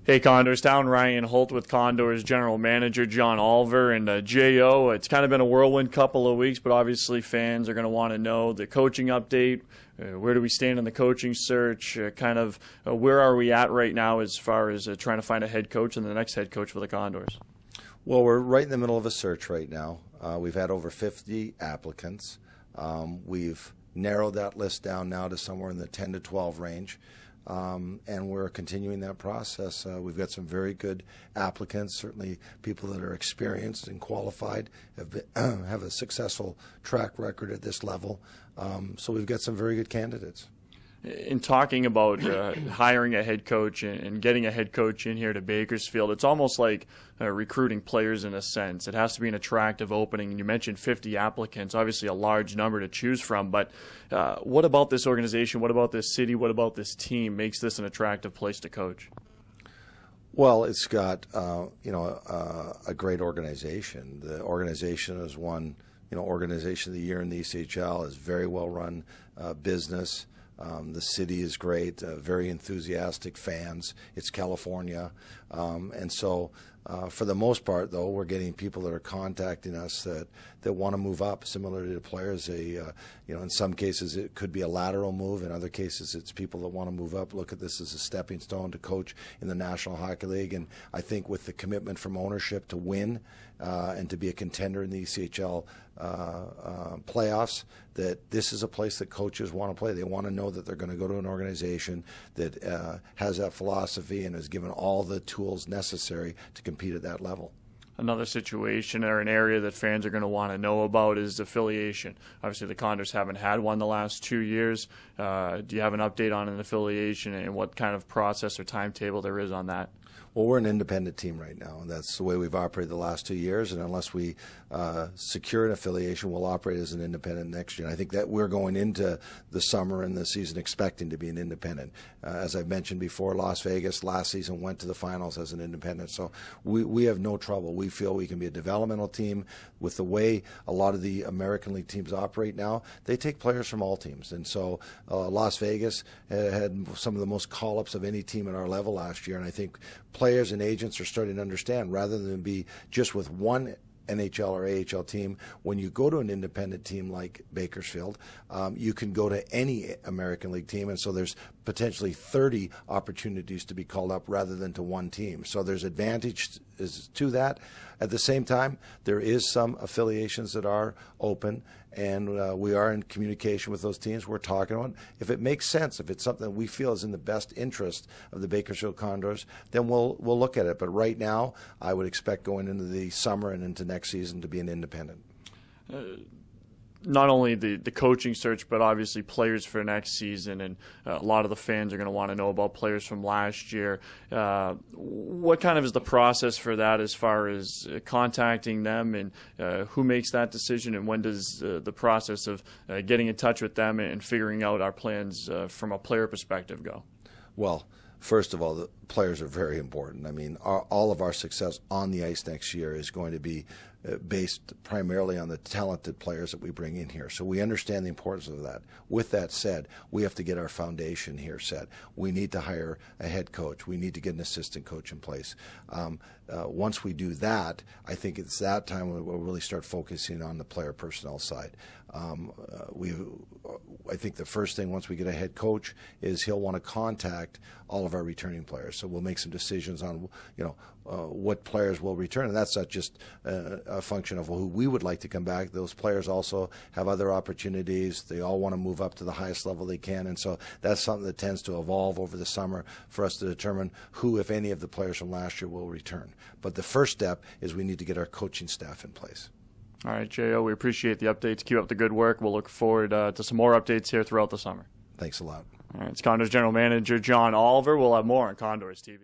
Hey Condors Town, Ryan Holt with Condors General Manager John Olver and J.O. It's kind of been a whirlwind couple of weeks, but obviously fans are going to want to know the coaching update. Where do we stand in the coaching search? Where are we at right now as far as trying to find a head coach and the next head coach for the Condors? Well, we're right in the middle of a search right now. We've had over 50 applicants. We've narrowed that list down now to somewhere in the 10 to 12 range. And we're continuing that process. We've got some very good applicants, certainly people that are experienced and qualified, have a successful track record at this level. So we've got some very good candidates. In talking about hiring a head coach and getting a head coach in here to Bakersfield, it's almost like recruiting players in a sense. It has to be an attractive opening. And you mentioned 50 applicants, obviously a large number to choose from. But what about this organization? What about this city? What about this team makes this an attractive place to coach? Well, it's got a great organization. The organization has won Organization of the Year in the ECHL. Is very well run business. The city is great, very enthusiastic fans. It's California. And so for the most part, though, we're getting people that are contacting us that want to move up, similar to the players. In some cases it could be a lateral move. In other cases it's people that want to move up, look at this as a stepping stone to coach in the National Hockey League. And I think with the commitment from ownership to win and to be a contender in the ECHL playoffs, that this is a place that coaches want to play. They want to know that they're going to go to an organization that has that philosophy and is given all the tools necessary to compete at that level. Another situation or an area that fans are going to want to know about is affiliation. Obviously, the Condors haven't had one the last 2 years. Do you have an update on an affiliation and what kind of process or timetable there is on that? Well, we're an independent team right now, and that's the way we've operated the last 2 years. And unless we secure an affiliation, we'll operate as an independent next year. And I think that we're going into the summer and the season expecting to be an independent. As I've mentioned before, Las Vegas last season went to the finals as an independent. So we have no trouble. We feel we can be a developmental team. With the way a lot of the American League teams operate now, they take players from all teams. And so Las Vegas had some of the most call-ups of any team at our level last year. And I think players and agents are starting to understand, rather than be just with one NHL or AHL team, when you go to an independent team like Bakersfield, you can go to any American League team, and so there's potentially 30 opportunities to be called up rather than to one team. So there's advantage to that. At the same time, there is some affiliations that are open, and we are in communication with those teams. We're talking about if it makes sense, if it's something that we feel is in the best interest of the Bakersfield Condors, then we'll look at it. But right now, I would expect going into the summer and into next season to be an independent. Not only the coaching search, but obviously players for next season, and a lot of the fans are going to want to know about players from last year. What kind of is the process for that as far as contacting them, and who makes that decision, and when does the process of getting in touch with them and figuring out our plans from a player perspective go? Well, first of all, the players are very important. I mean, all of our success on the ice next year is going to be based primarily on the talented players that we bring in here. So we understand the importance of that. With that said, we have to get our foundation here set. We need to hire a head coach. We need to get an assistant coach in place. Once we do that, I think it's that time when we'll really start focusing on the player personnel side. I think the first thing once we get a head coach is he'll want to contact all of our returning players. So we'll make some decisions on what players will return, and that's not just a function of who we would like to come back. Those players also have other opportunities. They all want to move up to the highest level they can, and so that's something that tends to evolve over the summer for us to determine who, if any, of the players from last year will return. But the first step is we need to get our coaching staff in place. All right, J.O., we appreciate the updates. Keep up the good work. We'll look forward to some more updates here throughout the summer. Thanks a lot. All right, it's Condors General Manager John Olver. We'll have more on Condors TV.